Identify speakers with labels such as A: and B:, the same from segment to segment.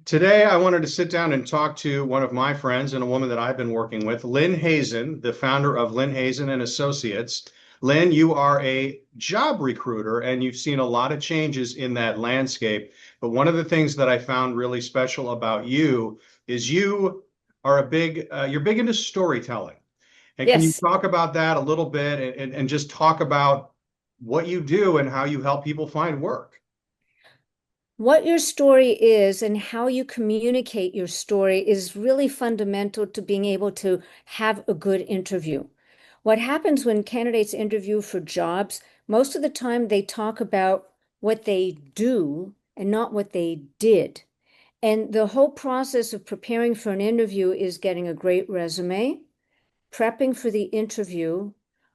A: Today, I wanted to sit down and talk to one of my friends and a woman that I've been working with, Lynn Hazan, the founder of Lynn Hazan and Associates. Lynn, you are a job recruiter and you've seen a lot of changes in that landscape. But one of the things that I found really special about you is you are you're big into storytelling. And can you
B: Yes.
A: talk about that a little bit and just talk about what you do and how you help people find work?
B: What your story is and how you communicate your story is really fundamental to being able to have a good interview. What happens when candidates interview for jobs, most of the time they talk about what they do and not what they did. And the whole process of preparing for an interview is getting a great resume, prepping for the interview,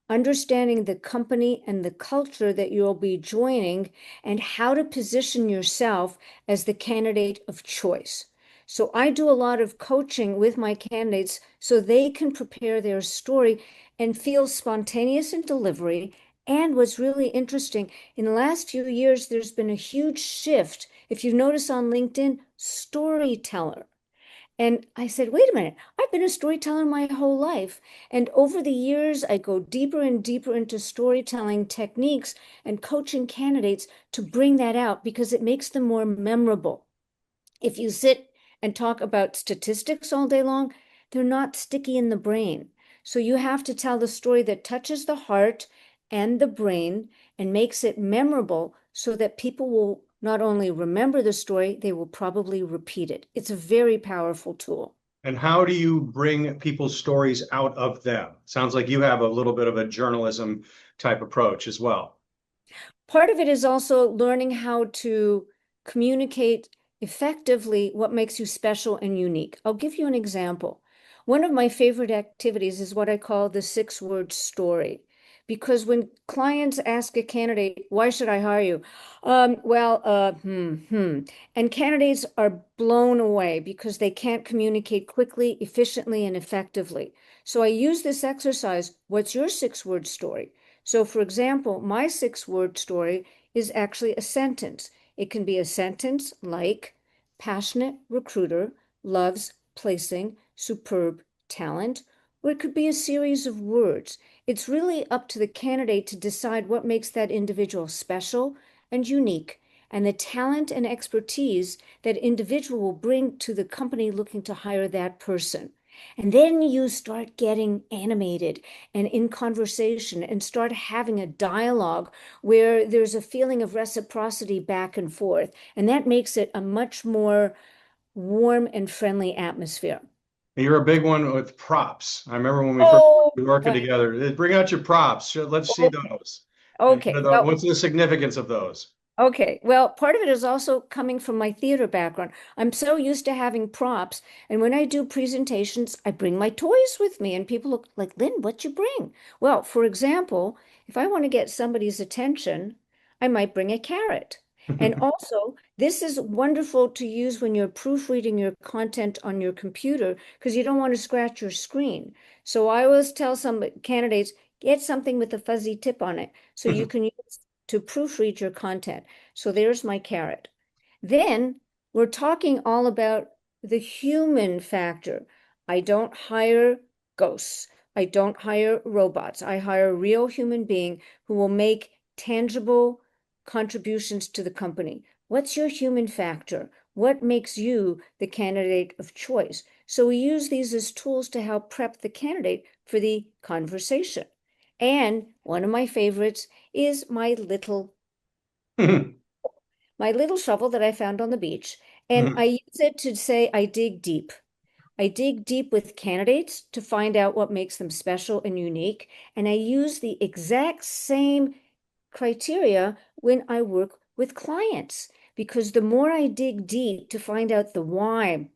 B: understanding the company and the culture that you'll be joining, and how to position yourself as the candidate of choice. So I do a lot of coaching with my candidates so they can prepare their story and feel spontaneous in delivery. And what's really interesting, in the last few years, there's been a huge shift. If you notice on LinkedIn, storyteller. And I said, wait a minute, I've been a storyteller my whole life. And over the years, I go deeper and deeper into storytelling techniques and coaching candidates to bring that out because it makes them more memorable. If you sit and talk about statistics all day long, they're not sticky in the brain. So you have to tell the story that touches the heart and the brain and makes it memorable so that people will not only remember the story, they will probably repeat it. It's a very powerful tool.
A: And how do you bring people's stories out of them? Sounds like you have a little bit of a journalism type approach as well.
B: Part of it is also learning how to communicate effectively what makes you special and unique. I'll give you an example. One of my favorite activities is what I call the 6-word story. Because when clients ask a candidate, why should I hire you? And candidates are blown away because they can't communicate quickly, efficiently, and effectively. So I use this exercise. What's your 6-word story? So, for example, my 6-word story is actually a sentence. It can be a sentence like passionate recruiter loves placing superb talent, or it could be a series of words. It's really up to the candidate to decide what makes that individual special and unique, and the talent and expertise that individual will bring to the company looking to hire that person. And then you start getting animated and in conversation and start having a dialogue where there's a feeling of reciprocity back and forth. And that makes it a much more warm and friendly atmosphere.
A: You're a big one with props. I remember when we first
B: Oh,
A: started working together, bring out your props. Let's see those. And
B: okay. Well,
A: what's the significance of those?
B: okay. Well, part of it is also coming from my theater background. I'm so used to having props, and when I do presentations, I bring my toys with me, and people look like, Lynn, what you bring? Well, for example, if I want to get somebody's attention, I might bring a carrot. And also, this is wonderful to use when you're proofreading your content on your computer because you don't want to scratch your screen. So I always tell some candidates, get something with a fuzzy tip on it so you can use to proofread your content. So there's my carrot. Then we're talking all about the human factor. I don't hire ghosts. I don't hire robots. I hire a real human being who will make tangible contributions to the company. What's your human factor? What makes you the candidate of choice? So we use these as tools to help prep the candidate for the conversation. And one of my favorites is my little shovel that I found on the beach. And I use it to say I dig deep. I dig deep with candidates to find out what makes them special and unique. And I use the exact same criteria when I work with clients, because the more I dig deep to find out the why,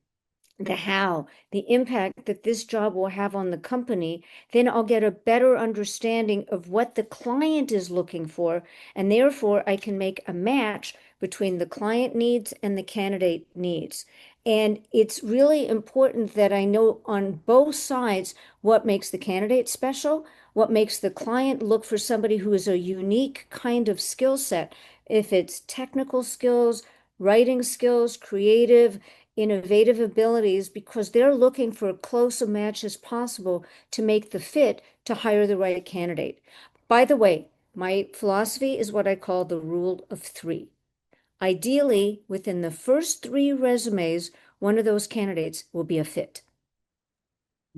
B: the how, the impact that this job will have on the company, then I'll get a better understanding of what the client is looking for. And therefore, I can make a match between the client needs and the candidate needs. And it's really important that I know on both sides what makes the candidate special, what makes the client look for somebody who is a unique kind of skill set. If it's technical skills, writing skills, creative, innovative abilities because they're looking for as close a match as possible to make the fit to hire the right candidate. By the way, my philosophy is what I call the rule of three. Ideally, within the first three resumes, one of those candidates will be a fit.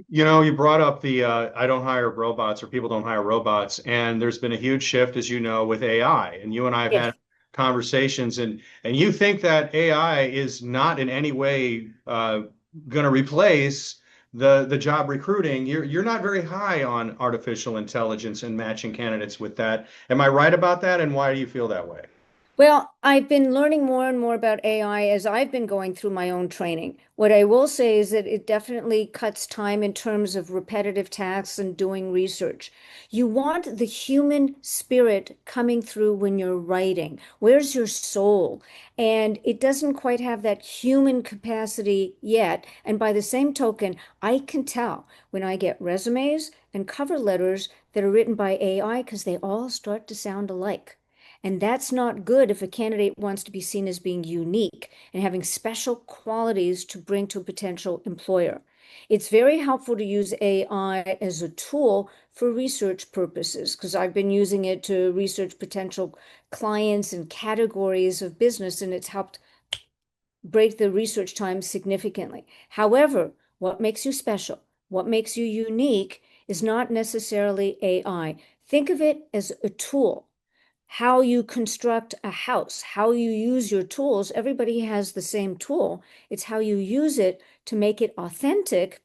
A: You know, you brought up the I don't hire robots or people don't hire robots, and there's been a huge shift, as you know, with AI. And you and I have
B: Yes.
A: had conversations, and you think that AI is not in any way going to replace the job recruiting. You're not very high on artificial intelligence and matching candidates with that. Am I right about that? And why do you feel that way?
B: Well, I've been learning more and more about AI as I've been going through my own training. What I will say is that it definitely cuts time in terms of repetitive tasks and doing research. You want the human spirit coming through when you're writing. Where's your soul? And it doesn't quite have that human capacity yet. And by the same token, I can tell when I get resumes and cover letters that are written by AI because they all start to sound alike. And that's not good if a candidate wants to be seen as being unique and having special qualities to bring to a potential employer. It's very helpful to use AI as a tool for research purposes because I've been using it to research potential clients and categories of business, and it's helped break the research time significantly. However, what makes you special, what makes you unique is not necessarily AI. Think of it as a tool. How you construct a house, how you use your tools. Everybody has the same tool. It's how you use it to make it authentic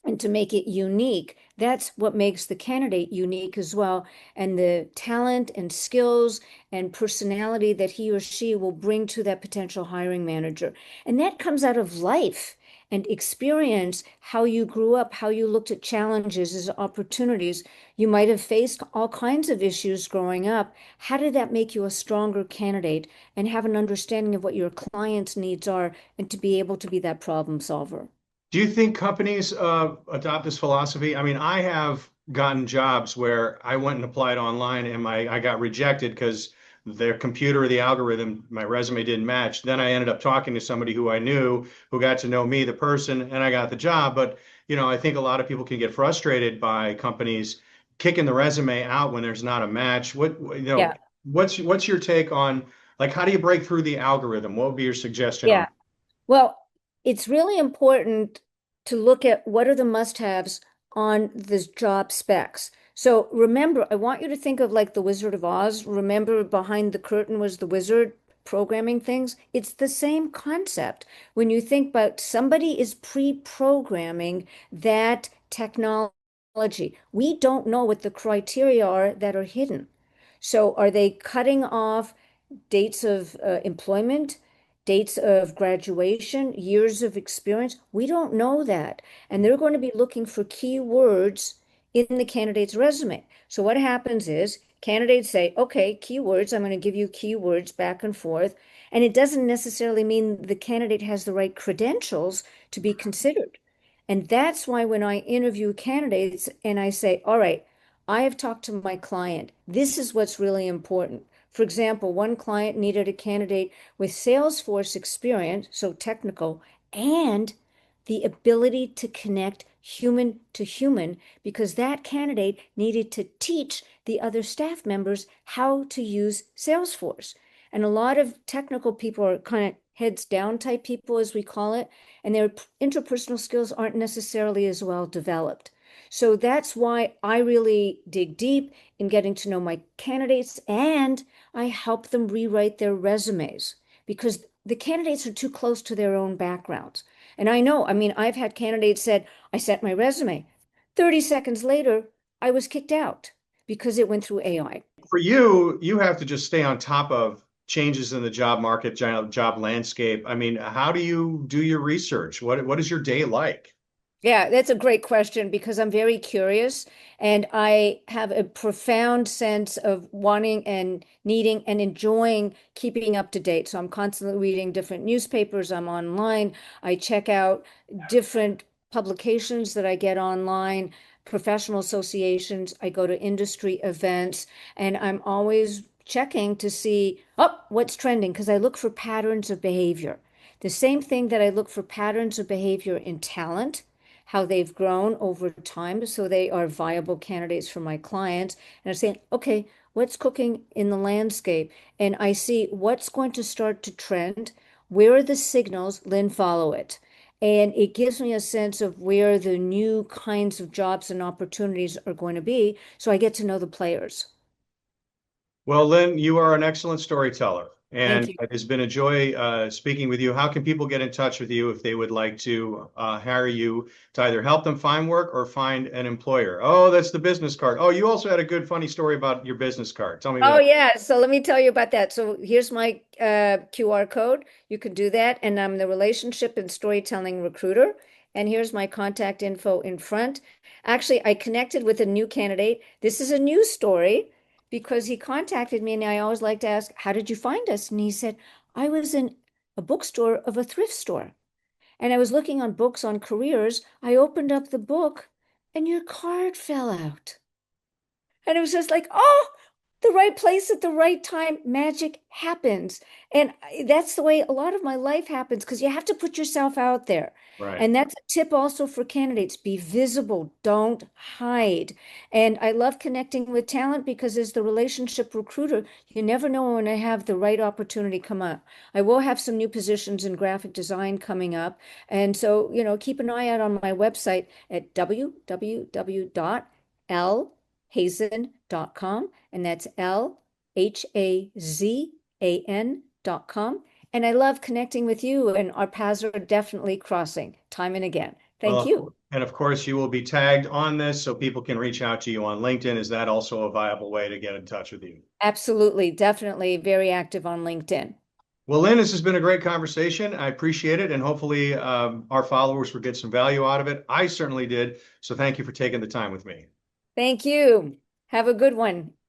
B: and to make it unique. That's what makes the candidate unique as well. And the talent and skills and personality that he or she will bring to that potential hiring manager. And that comes out of life and experience, how you grew up, how you looked at challenges as opportunities. You might have faced all kinds of issues growing up. How did that make you a stronger candidate and have an understanding of what your client's needs are and to be able to be that problem solver?
A: Do you think companies adopt this philosophy? I mean, I have gotten jobs where I went and applied online and I got rejected because their computer or the algorithm, my resume didn't match. Then I ended up talking to somebody who I knew who got to know me, the person, and I got the job. But, you know, I think a lot of people can get frustrated by companies kicking the resume out when there's not a match.
B: Yeah.
A: What's your take on like how do you break through the algorithm? What would be your suggestion on?
B: Yeah. Well, it's really important to look at what are the must-haves on the job specs. So remember, I want you to think of like the Wizard of Oz. Remember, behind the curtain was the wizard programming things. It's the same concept. When you think about somebody is pre-programming that technology, we don't know what the criteria are that are hidden. So are they cutting off dates of employment, dates of graduation, years of experience? We don't know that. And they're going to be looking for keywords in the candidate's resume. So what happens is candidates say, okay, keywords, I'm going to give you keywords back and forth. And it doesn't necessarily mean the candidate has the right credentials to be considered. And that's why when I interview candidates and I say, all right, I have talked to my client. This is what's really important. For example, one client needed a candidate with Salesforce experience, so technical, and the ability to connect human to human because that candidate needed to teach the other staff members how to use Salesforce. And a lot of technical people are kind of heads down type people, as we call it, and their interpersonal skills aren't necessarily as well developed. So that's why I really dig deep in getting to know my candidates, and I help them rewrite their resumes because the candidates are too close to their own backgrounds. And I know, I mean, I've had candidates said, I sent my resume. 30 seconds later, I was kicked out because it went through AI.
A: For you, you have to just stay on top of changes in the job market, job landscape. I mean, how do you do your research? What is your day like?
B: Yeah, that's a great question because I'm very curious and I have a profound sense of wanting and needing and enjoying keeping up to date. So I'm constantly reading different newspapers. I'm online. I check out different publications that I get online, professional associations. I go to industry events and I'm always checking to see, oh, what's trending because I look for patterns of behavior. The same thing that I look for patterns of behavior in talent, how they've grown over time so they are viable candidates for my clients. And I say, okay, what's cooking in the landscape? And I see what's going to start to trend. Where are the signals? Lynn, follow it. And it gives me a sense of where the new kinds of jobs and opportunities are going to be. So I get to know the players.
A: Well, Lynn, you are an excellent storyteller,
B: Thank
A: and
B: you.
A: it has been a joy speaking with you. How can people get in touch with you if they would like to hire you to either help them find work or find an employer? Oh, that's the business card. Oh, you also had a good, funny story about your business card. Tell me
B: Oh
A: about.
B: yeah, so let me tell you about that. So here's my QR code. You can do that, and I'm the relationship and storytelling recruiter. And here's my contact info in front. Actually, I connected with a new candidate. This is a news story because he contacted me, and I always like to ask, "How did you find us?" And he said, "I was in a bookstore of a thrift store, and I was looking on books on careers. I opened up the book, and your card fell out." And it was just like, oh, the right place at the right time, magic happens. And that's the way a lot of my life happens because you have to put yourself out there.
A: Right.
B: And that's a tip also for candidates. Be visible, don't hide. And I love connecting with talent because as the relationship recruiter, you never know when I have the right opportunity come up. I will have some new positions in graphic design coming up. And so, keep an eye out on my website at www.lhazan.com, and that's LHAZAN.com. And I love connecting with you, and our paths are definitely crossing time and again. Thank
A: Well,
B: you.
A: and of course, you will be tagged on this so people can reach out to you on LinkedIn. Is that also a viable way to get in touch with you?
B: Absolutely, definitely very active on LinkedIn.
A: Well, Lynn, this has been a great conversation. I appreciate it, and hopefully, our followers will get some value out of it. I certainly did. So, thank you for taking the time with me.
B: Thank you. Have a good one.